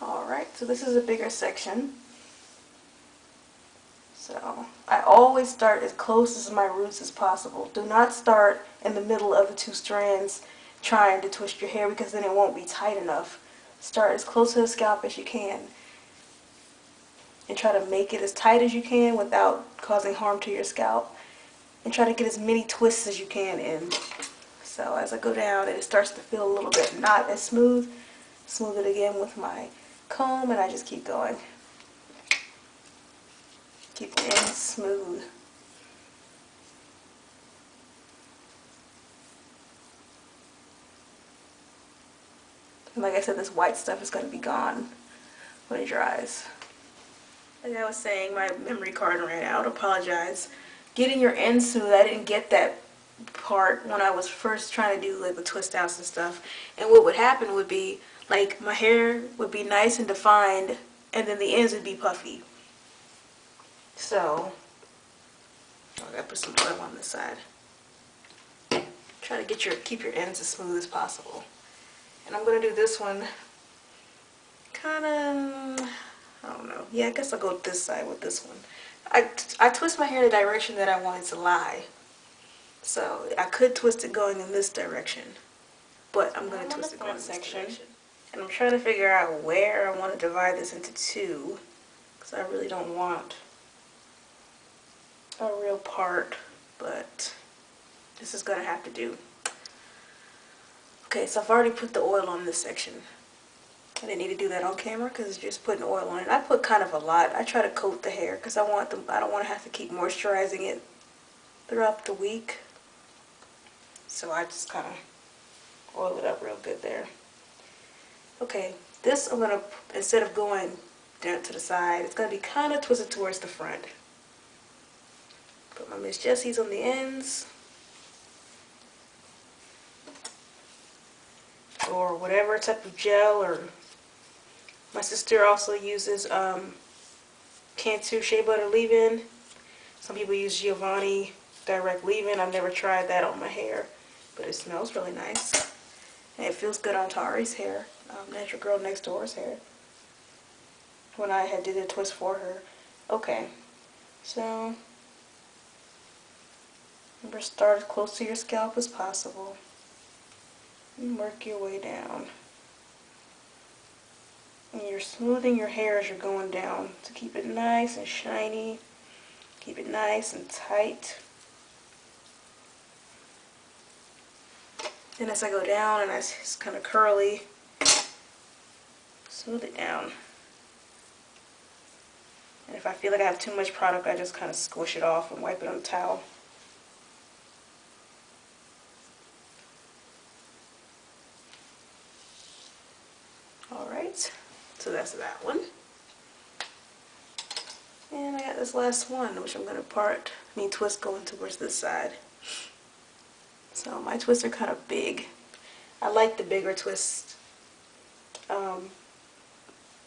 Alright, so this is a bigger section. So I always start as close as my roots as possible. Do not start in the middle of the two strands trying to twist your hair because then it won't be tight enough. Start as close to the scalp as you can and try to make it as tight as you can without causing harm to your scalp, and try to get as many twists as you can in. So as I go down and it starts to feel a little bit not as smooth, smooth it again with my comb, and I just keep going. Keep the ends smooth. And like I said, this white stuff is going to be gone when it dries. Like I was saying, my memory card ran out. Apologize. Getting your ends smooth, I didn't get that part when I was first trying to do like the twist outs and stuff. And what would happen would be like my hair would be nice and defined, and then the ends would be puffy. So I gotta put some oil on this side. Try to keep your ends as smooth as possible. And I'm gonna do this one kind of, I don't know. Yeah, I guess I'll go this side with this one. I twist my hair in the direction that I want it to lie. So I could twist it going in this direction, but I'm going to twist it going in this direction. And I'm trying to figure out where I want to divide this into two, because I really don't want a real part, but this is going to have to do. Okay, so I've already put the oil on this section. I didn't need to do that on camera because it's just putting oil on it. I put kind of a lot. I try to coat the hair because I don't want to have to keep moisturizing it throughout the week. So I just kind of oil it up real good there. Okay, this I'm going to, instead of going down to the side, it's going to be kind of twisted towards the front. Put my Miss Jessie's on the ends. Or whatever type of gel, or my sister also uses Cantu Shea Butter Leave-In. Some people use Giovanni Direct Leave-In. I've never tried that on my hair, but it smells really nice. And it feels good on Tari's hair, Natural Girl Next Door's hair, when I had did a twist for her. Okay, so remember, start as close to your scalp as possible and work your way down. And you're smoothing your hair as you're going down to keep it nice and shiny, keep it nice and tight. Then as I go down and it's kind of curly, smooth it down. And if I feel like I have too much product, I just kind of squish it off and wipe it on a towel. Alright, so that's that one. And I got this last one, which I'm going to twist going towards this side. So my twists are kind of big. I like the bigger twist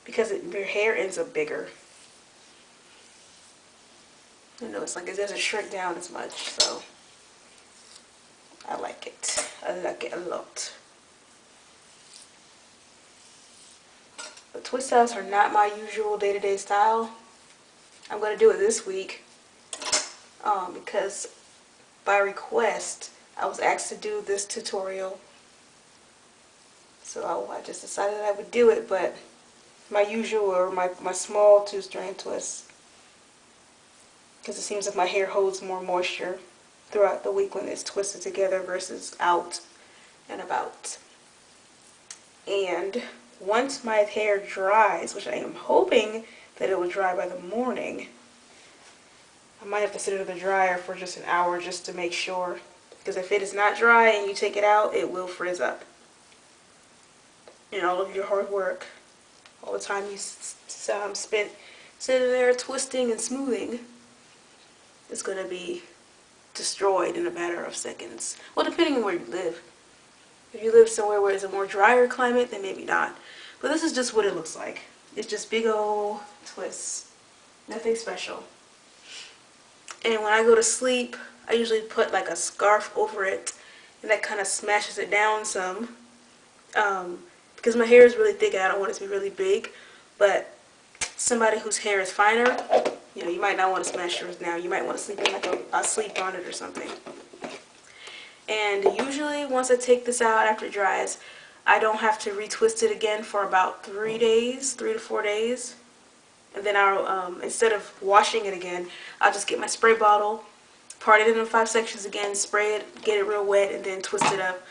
because your hair ends up bigger. You know, it's like it doesn't shrink down as much, so I like it. I like it a lot. But twist outs are not my usual day-to-day style. I'm going to do it this week because by request I was asked to do this tutorial, so I just decided I would do it. But my usual, or my small two-strand twist, because it seems like my hair holds more moisture throughout the week when it's twisted together versus out and about. And once my hair dries, which I am hoping that it will dry by the morning, I might have to sit it in the dryer for just an hour just to make sure, because if it is not dry and you take it out, it will frizz up. And all of your hard work, all the time you spent sitting there twisting and smoothing, is going to be destroyed in a matter of seconds. Well, depending on where you live. If you live somewhere where it's a more drier climate, then maybe not. But this is just what it looks like. It's just big old twists. Nothing special. And when I go to sleep, I usually put like a scarf over it, and that kind of smashes it down some. because my hair is really thick and I don't want it to be really big. But somebody whose hair is finer, you know, you might not want to smash yours now. You might want to sleep in like a sleep on it or something. And usually once I take this out after it dries, I don't have to retwist it again for about 3 days, 3 to 4 days. And then I'll, instead of washing it again, I'll just get my spray bottle, part it into 5 sections again, spray it, get it real wet, and then twist it up.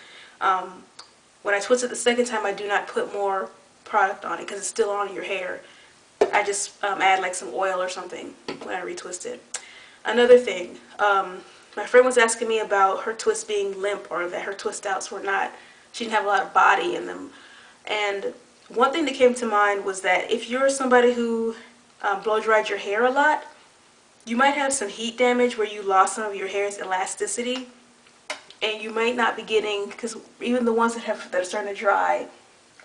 When I twist it the second time, I do not put more product on it because it's still on your hair. I just add like some oil or something when I retwist it. Another thing, my friend was asking me about her twists being limp, or that her twist outs were not, she didn't have a lot of body in them. And one thing that came to mind was that if you're somebody who blow dried your hair a lot, you might have some heat damage where you lost some of your hair's elasticity, and you might not be getting, because even the ones that are starting to dry,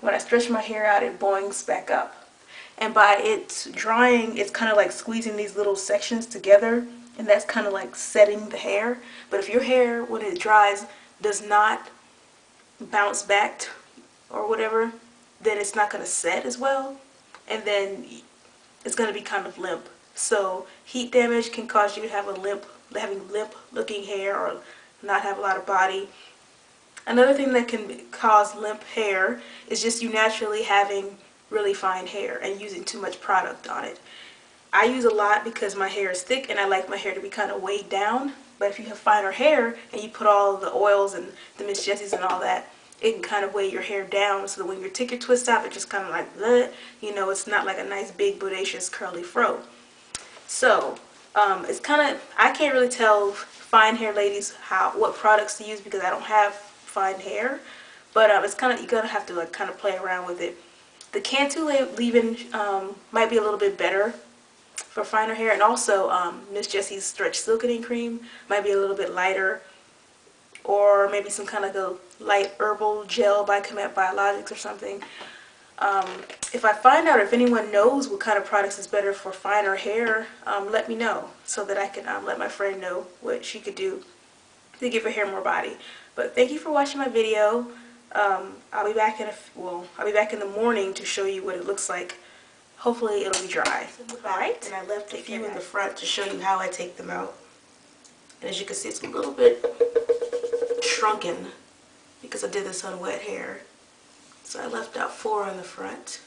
when I stretch my hair out, it boings back up. And by it drying, it's kind of like squeezing these little sections together, and that's kind of like setting the hair. But if your hair, when it dries, does not bounce back or whatever, then it's not going to set as well, and then it's going to be kind of limp. So heat damage can cause you to have having limp looking hair, or not have a lot of body. Another thing that can cause limp hair is just you naturally having really fine hair and using too much product on it. I use a lot because my hair is thick and I like my hair to be kind of weighed down. But if you have finer hair and you put all the oils and the Miss Jessie's and all that, it can kind of weigh your hair down, so that when you take your twist out, it's just kind of like bleh, you know, it's not like a nice big bodacious curly fro. So it's kind of, I can't really tell fine hair ladies what products to use because I don't have fine hair, but it's kind of, you're gonna have to like kind of play around with it. The Cantu leave-in might be a little bit better for finer hair, and also Miss Jessie's Stretch Silkening Cream might be a little bit lighter, or maybe some kind of a light herbal gel by Comet Biologics or something. If I find out, if anyone knows what kind of products is better for finer hair, let me know so that I can let my friend know what she could do to give her hair more body. But thank you for watching my video. I'll be back in the morning to show you what it looks like. Hopefully it'll be dry. Alright, and I left a few in the front to show you how I take them out. And as you can see, it's a little bit shrunken because I did this on wet hair. So I left out 4 on the front.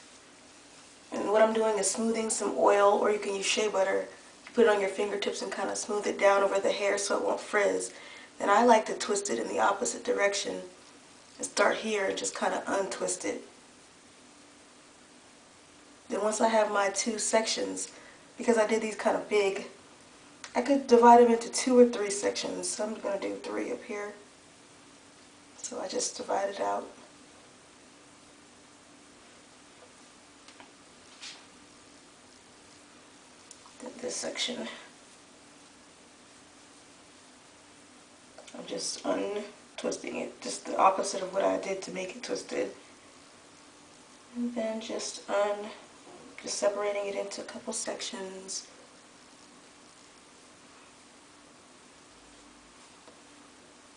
And what I'm doing is smoothing some oil, or you can use shea butter. Put it on your fingertips and kind of smooth it down over the hair so it won't frizz. Then I like to twist it in the opposite direction and start here and just kind of untwist it. Then once I have my 2 sections, because I did these kind of big, I could divide them into 2 or 3 sections. So I'm going to do 3 up here. So I just divide it out. Then this section, I'm just untwisting it, just the opposite of what I did to make it twisted. And then just separating it into a couple sections.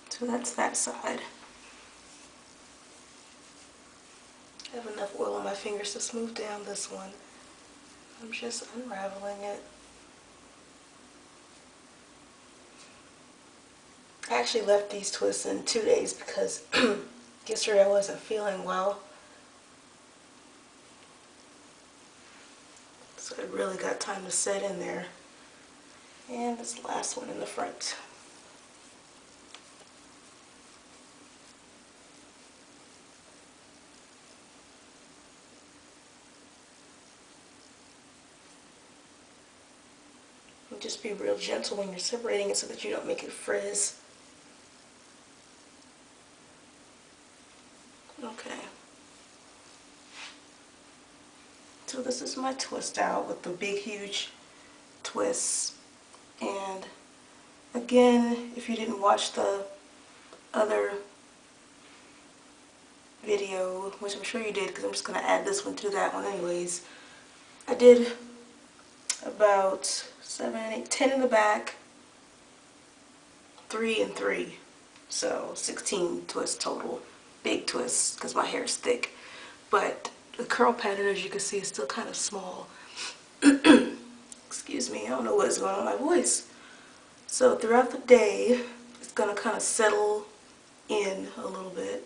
So that's that side. I have enough oil on my fingers to smooth down this one. I'm just unraveling it. I actually left these twists in 2 days because yesterday I wasn't feeling well. So it really got time to set in there. And this last one in the front. And just be real gentle when you're separating it so that you don't make it frizz. Okay. So this is my twist out with the big huge twists. And again, if you didn't watch the other video, which I'm sure you did because I'm just going to add this one to that one anyways, I did about 7, 8, 10 in the back, 3 and 3, so 16 twists total. Big twists because my hair is thick. but the curl pattern, as you can see, is still kind of small. Excuse me, I don't know what is going on with my voice. So throughout the day, it's going to kind of settle in a little bit,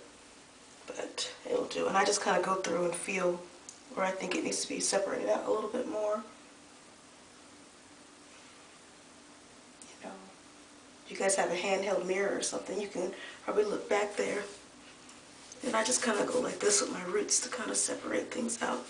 but it'll do. And I just kind of go through and feel where I think it needs to be separated out a little bit more. You know, if you guys have a handheld mirror or something, you can probably look back there. And I just kind of go like this with my roots to kind of separate things out.